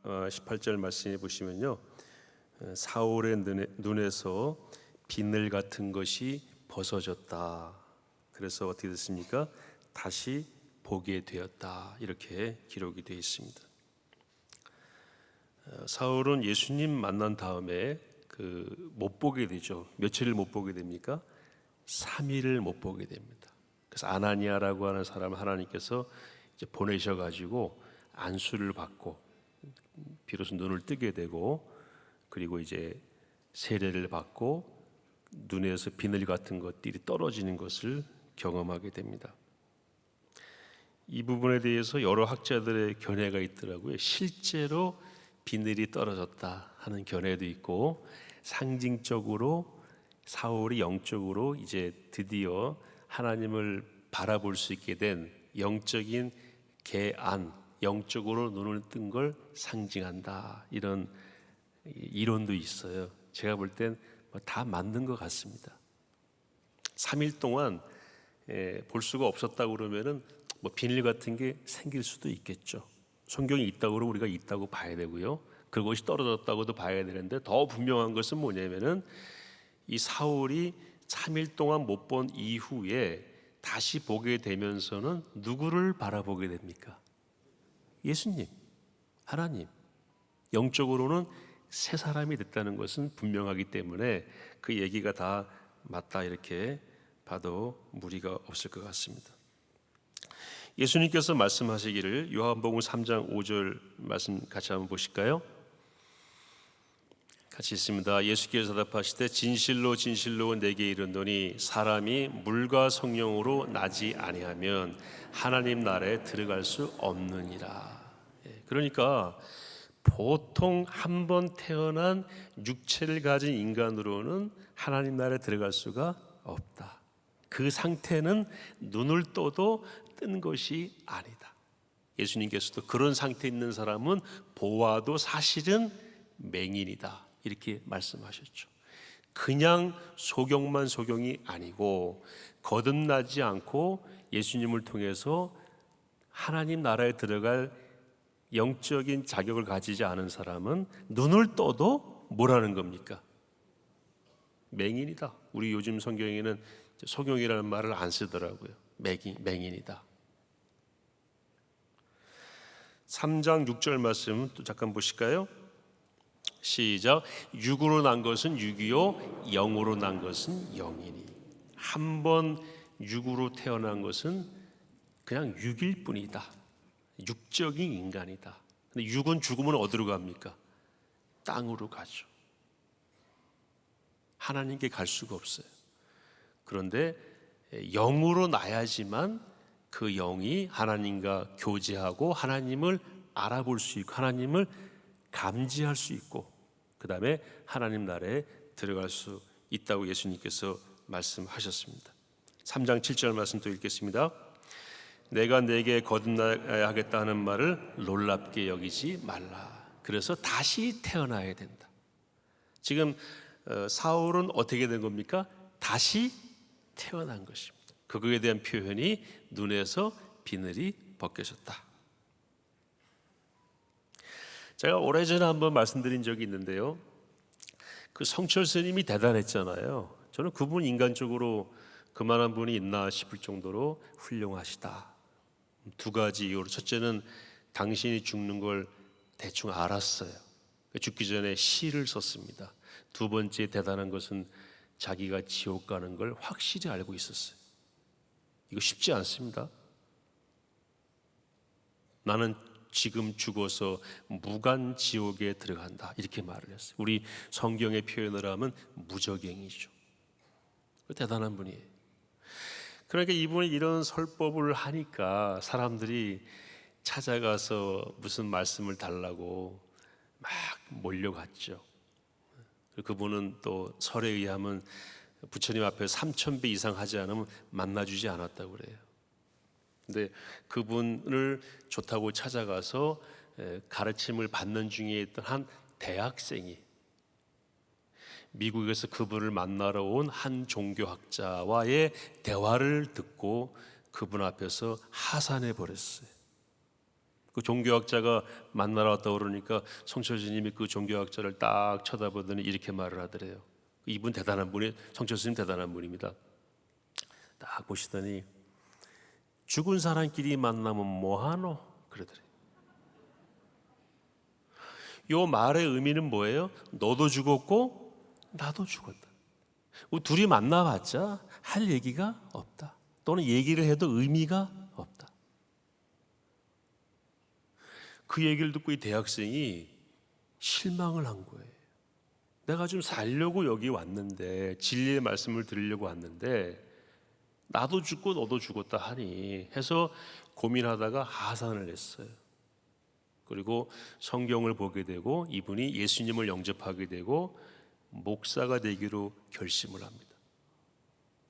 18절 말씀해 보시면요, 사울의 눈에서 비늘 같은 것이 벗어졌다. 그래서 어떻게 됐습니까? 다시 보게 되었다. 이렇게 기록이 되어 있습니다. 사울은 예수님 만난 다음에 못 보게 되죠. 며칠을 못 보게 됩니까? 3일을 못 보게 됩니다. 그래서 아나니아라고 하는 사람을 하나님께서 이제 보내셔가지고 안수를 받고 비로소 눈을 뜨게 되고, 그리고 이제 세례를 받고 눈에서 비늘 같은 것들이 떨어지는 것을 경험하게 됩니다. 이 부분에 대해서 여러 학자들의 견해가 있더라고요. 실제로 비늘이 떨어졌다 하는 견해도 있고, 상징적으로 사울이 영적으로 이제 드디어 하나님을 바라볼 수 있게 된 영적인 개안, 영적으로 눈을 뜬 걸 상징한다, 이런 이론도 있어요. 제가 볼 땐 다 맞는 것 같습니다. 3일 동안 볼 수가 없었다고 그러면은 비늘 같은 게 생길 수도 있겠죠. 성경이 있다고 그러면 우리가 있다고 봐야 되고요. 그것이 떨어졌다고도 봐야 되는데, 더 분명한 것은 뭐냐면은 이 사울이 3일 동안 못 본 이후에 다시 보게 되면서는 누구를 바라보게 됩니까? 예수님, 하나님. 영적으로는 새 사람이 됐다는 것은 분명하기 때문에 그 얘기가 다 맞다 이렇게 봐도 무리가 없을 것 같습니다. 예수님께서 말씀하시기를 요한복음 3장 5절 말씀 같이 한번 보실까요? 같이 있습니다. 예수께서 대답하시되 진실로 진실로 내게 이르노니 사람이 물과 성령으로 나지 아니하면 하나님 나라에 들어갈 수 없느니라. 그러니까 보통 한 번 태어난 육체를 가진 인간으로는 하나님 나라에 들어갈 수가 없다. 그 상태는 눈을 떠도 뜬 것이 아니다. 예수님께서도 그런 상태에 있는 사람은 보아도 사실은 맹인이다, 이렇게 말씀하셨죠. 그냥 소경만 소경이 아니고 거듭나지 않고 예수님을 통해서 하나님 나라에 들어갈 영적인 자격을 가지지 않은 사람은 눈을 떠도 뭐라는 겁니까? 맹인이다. 우리 요즘 성경에는 소경이라는 말을 안 쓰더라고요. 맹인이다. 3장 6절 말씀 또 잠깐 보실까요? 시작. 육으로 난 것은 육이요 영으로 난 것은 영이니. 한 번 육으로 태어난 것은 그냥 육일 뿐이다. 육적인 인간이다. 근데 육은 죽으면 어디로 갑니까? 땅으로 가죠. 하나님께 갈 수가 없어요. 그런데 영으로 나야지만 그 영이 하나님과 교제하고 하나님을 알아볼 수 있고 하나님을 감지할 수 있고, 그 다음에 하나님 나라에 들어갈 수 있다고 예수님께서 말씀하셨습니다. 3장 7절 말씀 또 읽겠습니다. 내가 내게 거듭나야 하겠다 하는 말을 놀랍게 여기지 말라. 그래서 다시 태어나야 된다. 지금 사울은 어떻게 된 겁니까? 다시 태어난 것입니다. 그거에 대한 표현이 눈에서 비늘이 벗겨졌다. 제가 오래전에 한번 말씀드린 적이 있는데요, 그 성철 스님이 대단했잖아요. 저는 그분 인간적으로 그만한 분이 있나 싶을 정도로 훌륭하시다. 두 가지 이유로, 첫째는 당신이 죽는 걸 대충 알았어요. 죽기 전에 시를 썼습니다. 두 번째 대단한 것은 자기가 지옥 가는 걸 확실히 알고 있었어요. 이거 쉽지 않습니다. 나는 지금 죽어서 무간 지옥에 들어간다, 이렇게 말을 했어요. 우리 성경의 표현을 하면 무저갱이죠. 대단한 분이에요. 그러니까 이분이 이런 설법을 하니까 사람들이 찾아가서 무슨 말씀을 달라고 막 몰려갔죠. 그분은 또 설에 의하면 부처님 앞에 3,000배 이상 하지 않으면 만나주지 않았다고 그래요. 근데 그분을 좋다고 찾아가서 가르침을 받는 중에 있던 한 대학생이 미국에서 그분을 만나러 온 한 종교학자와의 대화를 듣고 그분 앞에서 하산해 버렸어요. 그 종교학자가 만나러 왔다 그러니까 성철스님이 그 종교학자를 딱 쳐다보더니 이렇게 말을 하더래요. 이분 대단한 분이, 성철스님 대단한 분입니다. 딱 보시더니 죽은 사람끼리 만나면 뭐하노? 그러더래요. 요 말의 의미는 뭐예요? 너도 죽었고 나도 죽었다. 둘이 만나봤자 할 얘기가 없다. 또는 얘기를 해도 의미가 없다. 그 얘기를 듣고 이 대학생이 실망을 한 거예요. 내가 좀 살려고 여기 왔는데, 진리의 말씀을 들으려고 왔는데 나도 죽고 너도 죽었다 하니 해서 고민하다가 하산을 했어요. 그리고 성경을 보게 되고 이분이 예수님을 영접하게 되고 목사가 되기로 결심을 합니다.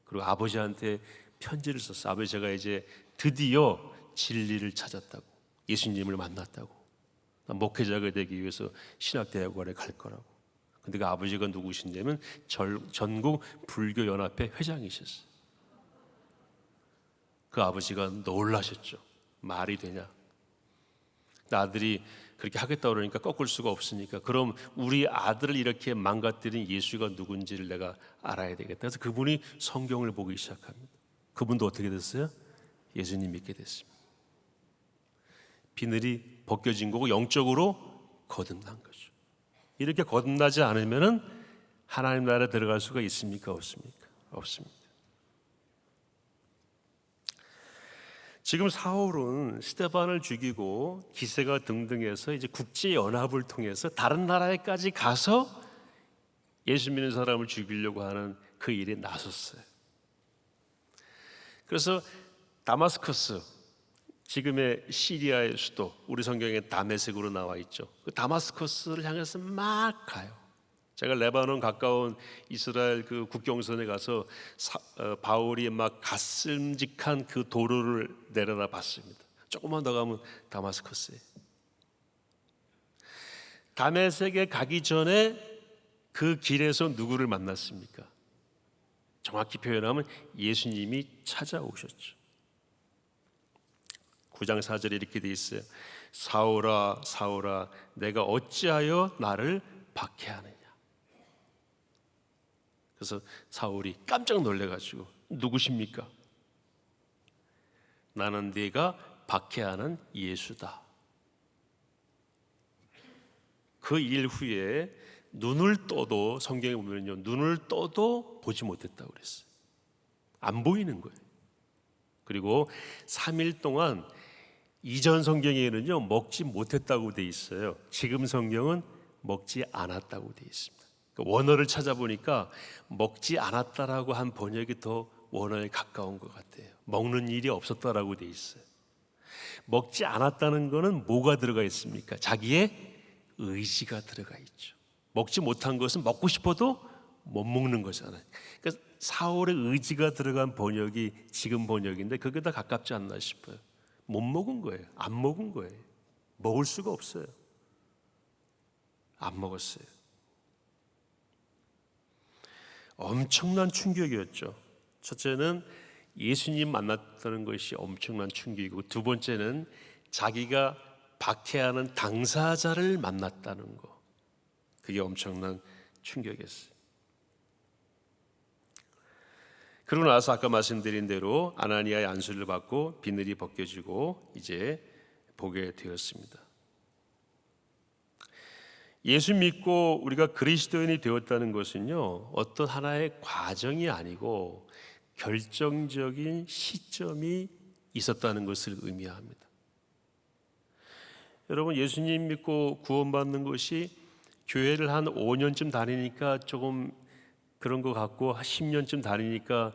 그리고 아버지한테 편지를 썼어요. 아버지가 이제 드디어 진리를 찾았다고, 예수님을 만났다고, 목회자가 되기 위해서 신학대학원에 갈 거라고. 근데 그 아버지가 누구신냐면 전국 불교연합회 회장이셨어요. 그 아버지가 놀라셨죠. 말이 되냐? 아들이 그렇게 하겠다고 그러니까 꺾을 수가 없으니까, 그럼 우리 아들을 이렇게 망가뜨린 예수가 누군지를 내가 알아야 되겠다. 그래서 그분이 성경을 보기 시작합니다. 그분도 어떻게 됐어요? 예수님 믿게 됐습니다. 비늘이 벗겨진 거고 영적으로 거듭난 거죠. 이렇게 거듭나지 않으면 하나님 나라에 들어갈 수가 있습니까? 없습니까? 없습니다. 지금 사울은 스데반을 죽이고 기세가 등등해서 이제 국제 연합을 통해서 다른 나라에까지 가서 예수 믿는 사람을 죽이려고 하는 그 일에 나섰어요. 그래서 다마스커스, 지금의 시리아의 수도, 우리 성경에 다메섹으로 나와 있죠. 그 다마스커스를 향해서 막 가요. 제가 레바논 가까운 이스라엘 그 국경선에 가서 바울이 막 가슴직한 그 도로를 내려다 봤습니다. 조금만 더 가면 다마스커스에. 다메섹에 가기 전에 그 길에서 누구를 만났습니까? 정확히 표현하면 예수님이 찾아오셨죠. 9장 4절에 이렇게 돼 있어요. 사울아 사울아 내가 어찌하여 나를 박해하느냐. 그래서 사울이 깜짝 놀래가지고 누구십니까? 나는 네가 박해하는 예수다. 그 일 후에 눈을 떠도, 성경에 보면요, 눈을 떠도 보지 못했다고 그랬어요. 안 보이는 거예요. 그리고 3일 동안 이전 성경에는요 먹지 못했다고 돼 있어요. 지금 성경은 먹지 않았다고 돼 있습니다. 원어를 찾아보니까 먹지 않았다라고 한 번역이 더 원어에 가까운 것 같아요. 먹는 일이 없었다라고 돼 있어요. 먹지 않았다는 거는 뭐가 들어가 있습니까? 자기의 의지가 들어가 있죠. 먹지 못한 것은 먹고 싶어도 못 먹는 거잖아요. 그러니까 사울의 의지가 들어간 번역이 지금 번역인데 그게 더 가깝지 않나 싶어요. 못 먹은 거예요. 안 먹은 거예요. 먹을 수가 없어요. 안 먹었어요. 엄청난 충격이었죠. 첫째는 예수님 만났다는 것이 엄청난 충격이고, 두 번째는 자기가 박해하는 당사자를 만났다는 것, 그게 엄청난 충격이었어요. 그러고 나서 아까 말씀드린 대로 아나니아의 안수를 받고 비늘이 벗겨지고 이제 보게 되었습니다. 예수 믿고 우리가 그리스도인이 되었다는 것은요, 어떤 하나의 과정이 아니고 결정적인 시점이 있었다는 것을 의미합니다. 여러분, 예수님 믿고 구원받는 것이 교회를 한 5년쯤 다니니까 조금 그런 것 같고 10년쯤 다니니까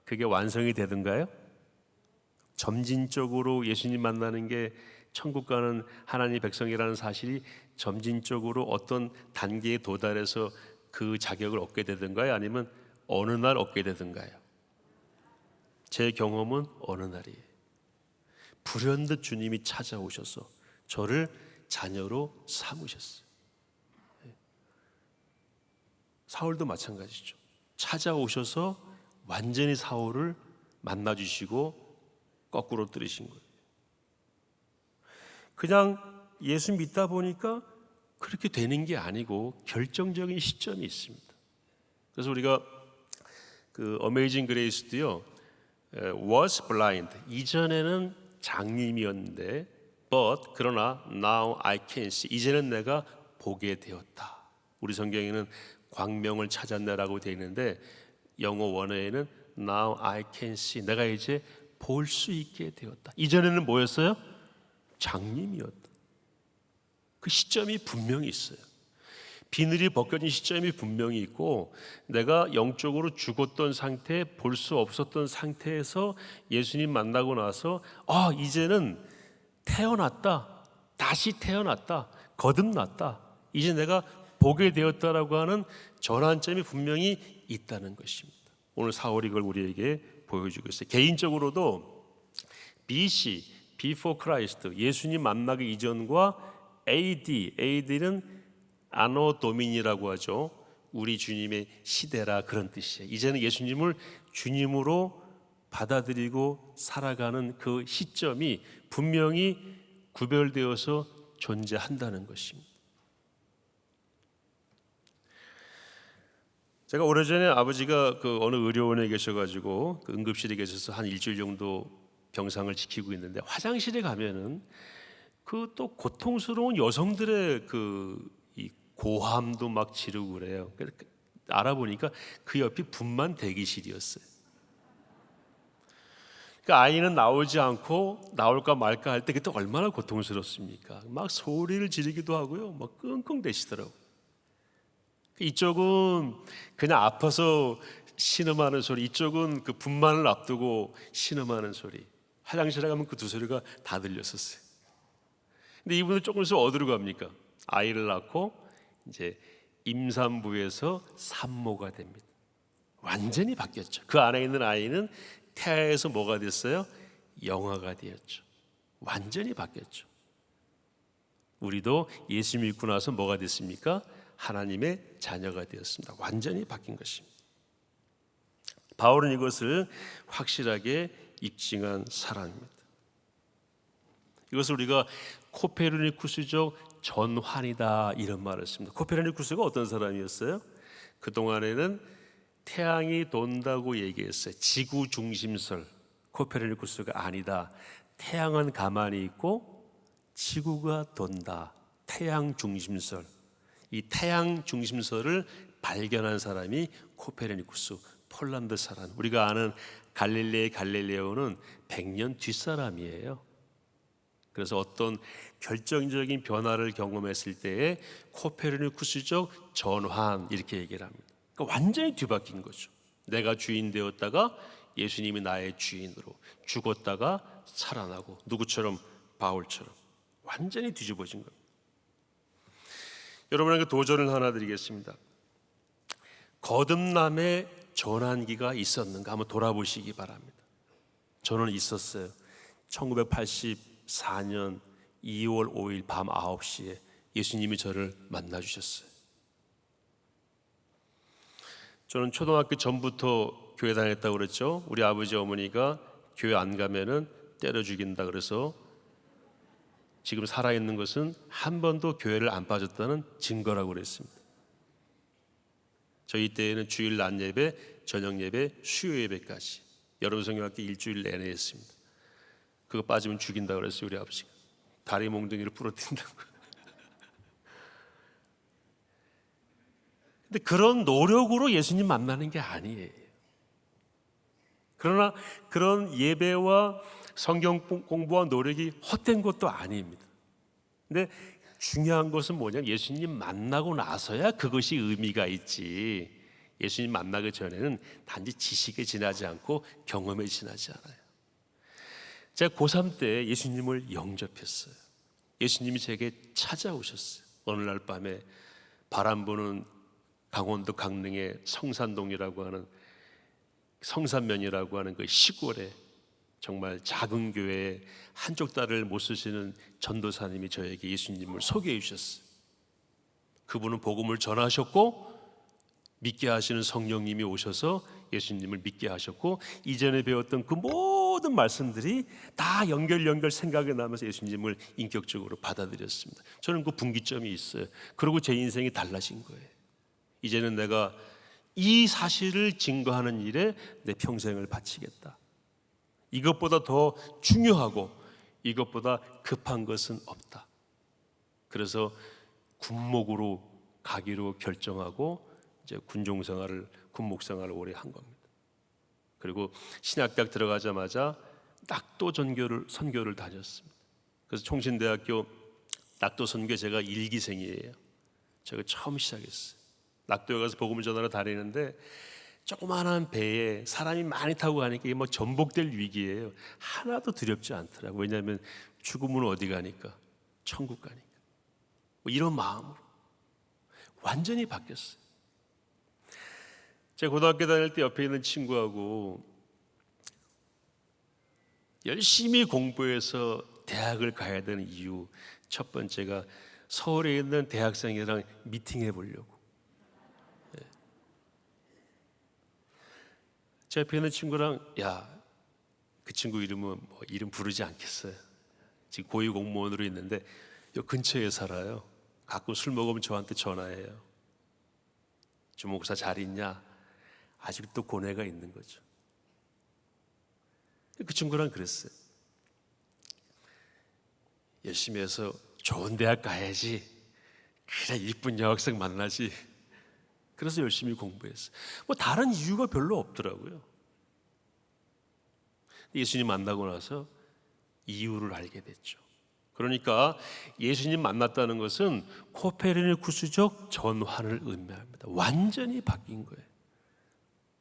그게 완성이 되던가요? 점진적으로 예수님 만나는 게 천국 가는 하나님의 백성이라는 사실이 점진적으로 어떤 단계에 도달해서 그 자격을 얻게 되던가요? 아니면 어느 날 얻게 되던가요? 제 경험은 어느 날이에요. 불현듯 주님이 찾아오셔서 저를 자녀로 삼으셨어요. 사울도 마찬가지죠. 찾아오셔서 완전히 사울을 만나주시고 거꾸로 들으신 거예요. 그냥 예수 믿다 보니까 그렇게 되는 게 아니고 결정적인 시점이 있습니다. 그래서 우리가 그 어메이징 그레이스도요, was blind, 이전에는 장님이었는데 but 그러나 now I can see, 이제는 내가 보게 되었다. 우리 성경에는 광명을 찾았네라고 되어 있는데 영어 원어에는 now I can see, 내가 이제 볼 수 있게 되었다. 이전에는 뭐였어요? 장님이었다. 그 시점이 분명히 있어요. 비늘이 벗겨진 시점이 분명히 있고, 내가 영적으로 죽었던 상태, 볼 수 없었던 상태에서 예수님 만나고 나서 이제는 태어났다, 다시 태어났다, 거듭났다, 이제 내가 보게 되었다라고 하는 전환점이 분명히 있다는 것입니다. 오늘 4월이 그걸 우리에게 보여주고 있어요. 개인적으로도 BC, Before Christ, 예수님 만나기 이전과 AD는 아노 도민이라고 하죠. 우리 주님의 시대라, 그런 뜻이에요. 이제는 예수님을 주님으로 받아들이고 살아가는 그 시점이 분명히 구별되어서 존재한다는 것입니다. 제가 오래전에 아버지가 그 어느 의료원에 계셔가지고 그 응급실에 계셔서 한 일주일 정도 병상을 지키고 있는데, 화장실에 가면은 그 또 고통스러운 여성들의 이 고함도 막 지르고 그래요. 알아보니까 그 옆이 분만 대기실이었어요. 그러니까 아이는 나오지 않고 나올까 말까 할 때 그때 얼마나 고통스럽습니까? 막 소리를 지르기도 하고요, 막 끙끙대시더라고요. 이쪽은 그냥 아파서 신음하는 소리, 이쪽은 그 분만을 앞두고 신음하는 소리. 화장실에 가면 그 두 소리가 다 들렸었어요. 근데 이분은 조금 있으면 어디로 갑니까? 아이를 낳고 이제 임산부에서 산모가 됩니다. 완전히 바뀌었죠. 그 안에 있는 아이는 태아에서 뭐가 됐어요? 영아가 되었죠. 완전히 바뀌었죠. 우리도 예수 믿고 나서 뭐가 됐습니까? 하나님의 자녀가 되었습니다. 완전히 바뀐 것입니다. 바울은 이것을 확실하게 입증한 사람입니다. 이것을 우리가 코페르니쿠스적 전환이다, 이런 말을 했습니다. 코페르니쿠스가 어떤 사람이었어요? 그동안에는 태양이 돈다고 얘기했어요. 지구 중심설. 코페르니쿠스가 아니다. 태양은 가만히 있고 지구가 돈다. 태양 중심설. 이 태양 중심설을 발견한 사람이 코페르니쿠스, 폴란드 사람. 우리가 아는 갈릴레오는 100년 뒷사람이에요. 그래서 어떤 결정적인 변화를 경험했을 때에 코페르니쿠스적 전환, 이렇게 얘기를 합니다. 그러니까 완전히 뒤바뀐 거죠. 내가 주인 되었다가 예수님이 나의 주인으로, 죽었다가 살아나고, 누구처럼? 바울처럼 완전히 뒤집어진 겁니다. 여러분에게 도전을 하나 드리겠습니다. 거듭남의 전환기가 있었는가 한번 돌아보시기 바랍니다. 저는 있었어요. 1984년 2월 5일 밤 9시에 예수님이 저를 만나주셨어요. 저는 초등학교 전부터 교회 다녔다고 그랬죠. 우리 아버지 어머니가 교회 안 가면은 때려 죽인다 그래서 지금 살아있는 것은 한 번도 교회를 안 빠졌다는 증거라고 그랬습니다. 저희 때에는 주일 낮 예배, 저녁 예배, 수요 예배까지 여러분 성경학교 일주일 내내 했습니다. 그거 빠지면 죽인다 그랬어요, 우리 아버지가. 다리 몽둥이를 부러뜨린다고. 근데 그런 노력으로 예수님 만나는 게 아니에요. 그러나 그런 예배와 성경 공부와 노력이 헛된 것도 아닙니다. 근데 중요한 것은 뭐냐면 예수님 만나고 나서야 그것이 의미가 있지, 예수님 만나기 전에는 단지 지식에 지나지 않고 경험에 지나지 않아요. 제가 고3 때 예수님을 영접했어요. 예수님이 제게 찾아오셨어요. 어느 날 밤에 바람 부는 강원도 강릉의 성산동이라고 하는, 성산면이라고 하는 그 시골에 정말 작은 교회에 한쪽 다리를 못 쓰시는 전도사님이 저에게 예수님을 소개해 주셨어요. 그분은 복음을 전하셨고 믿게 하시는 성령님이 오셔서 예수님을 믿게 하셨고, 이전에 배웠던 그 모든 모든 말씀들이 다 연결 생각이 나면서 예수님을 인격적으로 받아들였습니다. 저는 그 분기점이 있어요. 그리고 제 인생이 달라진 거예요. 이제는 내가 이 사실을 증거하는 일에 내 평생을 바치겠다. 이것보다 더 중요하고 이것보다 급한 것은 없다. 그래서 군목으로 가기로 결정하고 이제 군목생활을 오래 한 겁니다. 그리고 신학대학 들어가자마자 낙도 선교를 다녔습니다. 그래서 총신대학교 낙도 선교 제가 1기생이에요. 제가 처음 시작했어요. 낙도에 가서 복음을 전하러 다니는데 조그마한 배에 사람이 많이 타고 가니까 이게 뭐 전복될 위기예요. 하나도 두렵지 않더라고요. 왜냐하면 죽으면 어디 가니까? 천국 가니까. 뭐 이런 마음으로 완전히 바뀌었어요. 제가 고등학교 다닐 때 옆에 있는 친구하고 열심히 공부해서 대학을 가야 되는 이유 첫 번째가 서울에 있는 대학생이랑 미팅해 보려고. 제 옆에 있는 친구랑 그 친구 이름은 이름 부르지 않겠어요. 지금 고위 공무원으로 있는데 요 근처에 살아요. 가끔 술 먹으면 저한테 전화해요. 주 목사 잘 있냐? 아직도 고뇌가 있는 거죠. 그 친구랑 그랬어요. 열심히 해서 좋은 대학 가야지. 그래 이쁜 여학생 만나지. 그래서 열심히 공부했어요. 뭐 다른 이유가 별로 없더라고요. 예수님 만나고 나서 이유를 알게 됐죠. 그러니까 예수님 만났다는 것은 코페르니쿠스적 전환을 의미합니다. 완전히 바뀐 거예요.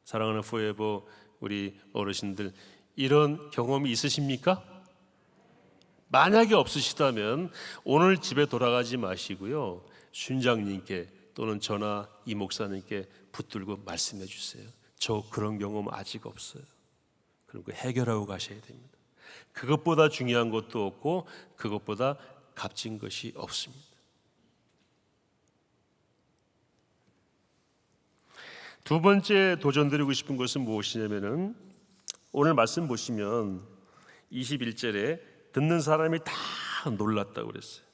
사랑하는 포에버 우리 어르신들 이런 경험이 있으십니까? 만약에 없으시다면 오늘 집에 돌아가지 마시고요. 순장님께 또는 저나 이 목사님께 붙들고 말씀해 주세요. 저 그런 경험 아직 없어요. 그리고 해결하고 가셔야 됩니다. 그것보다 중요한 것도 없고 그것보다 값진 것이 없습니다. 두 번째 도전드리고 싶은 것은 무엇이냐면은 오늘 말씀 보시면 21절에 듣는 사람이 다 놀랐다고 그랬어요.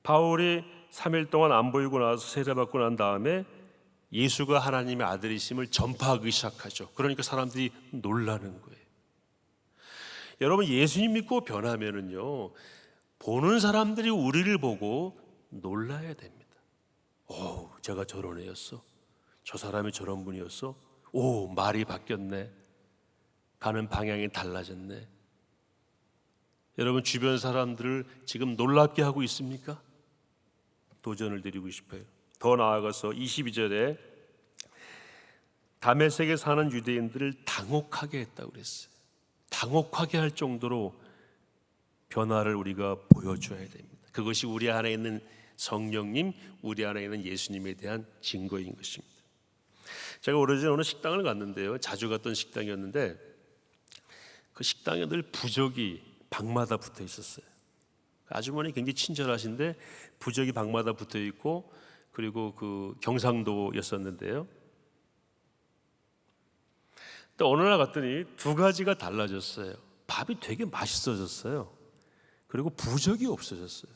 바울이 3일 동안 안 보이고 나서 세례받고 난 다음에 예수가 하나님의 아들이심을 전파하기 시작하죠. 그러니까 사람들이 놀라는 거예요. 여러분 예수님 믿고 변하면은요 보는 사람들이 우리를 보고 놀라야 됩니다. 오, 제가 저런 애였어. 저 사람이 저런 분이었어. 오, 말이 바뀌었네. 가는 방향이 달라졌네. 여러분 주변 사람들을 지금 놀랍게 하고 있습니까? 도전을 드리고 싶어요. 더 나아가서 22절에 다메섹에 사는 유대인들을 당혹하게 했다고 그랬어요. 당혹하게 할 정도로 변화를 우리가 보여줘야 됩니다. 그것이 우리 안에 있는 성령님, 우리 안에 있는 예수님에 대한 증거인 것입니다. 제가 오래전에 어느 식당을 갔는데요. 자주 갔던 식당이었는데 그 식당에 늘 부적이 방마다 붙어 있었어요. 아주머니 굉장히 친절하신데 부적이 방마다 붙어 있고 그리고 그 경상도였었는데요. 또 어느 날 갔더니 두 가지가 달라졌어요. 밥이 되게 맛있어졌어요. 그리고 부적이 없어졌어요.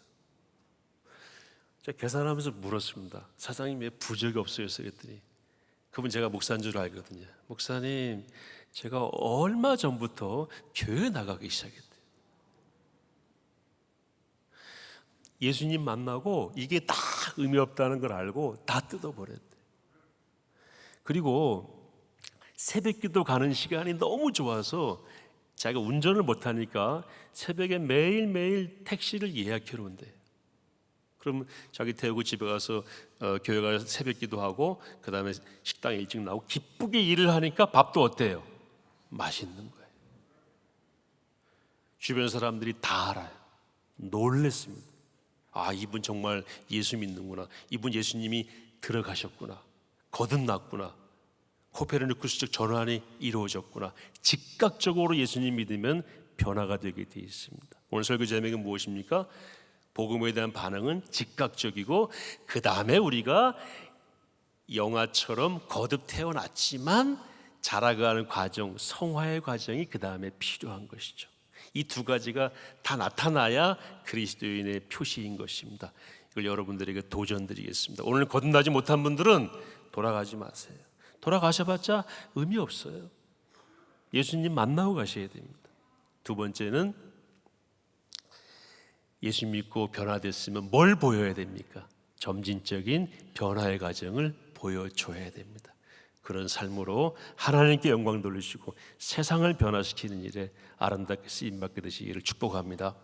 제가 계산하면서 물었습니다. 사장님 왜 부적이 없어졌어요? 그랬더니 그분 제가 목사인 줄 알거든요. 목사님 제가 얼마 전부터 교회 나가기 시작했대요. 예수님 만나고 이게 다 의미 없다는 걸 알고 다 뜯어버렸대. 그리고 새벽기도 가는 시간이 너무 좋아서 자기가 운전을 못하니까 새벽에 매일매일 택시를 예약해 놓은대. 그럼 자기 태우고 집에 가서 교회 가서 새벽기도 하고 그 다음에 식당에 일찍 나오고 기쁘게 일을 하니까 밥도 어때요? 맛있는 거예요. 주변 사람들이 다 알아요. 놀랬습니다. 아, 이분 정말 예수 믿는구나. 이분 예수님이 들어가셨구나. 거듭났구나. 코페르니쿠스적 전환이 이루어졌구나. 즉각적으로 예수님 믿으면 변화가 되게 되어 있습니다. 오늘 설교 제목은 무엇입니까? 복음에 대한 반응은 즉각적이고 그 다음에 우리가 영아처럼 거듭 태어났지만 자라가는 과정, 성화의 과정이 그 다음에 필요한 것이죠. 이 두 가지가 다 나타나야 그리스도인의 표시인 것입니다. 이걸 여러분들에게 도전드리겠습니다. 오늘 거듭나지 못한 분들은 돌아가지 마세요. 돌아가셔봤자 의미 없어요. 예수님 만나고 가셔야 됩니다. 두 번째는 예수 믿고 변화됐으면 뭘 보여야 됩니까? 점진적인 변화의 과정을 보여줘야 됩니다. 그런 삶으로 하나님께 영광 돌리시고 세상을 변화시키는 일에 아름답게 쓰임받게 되시기를 축복합니다.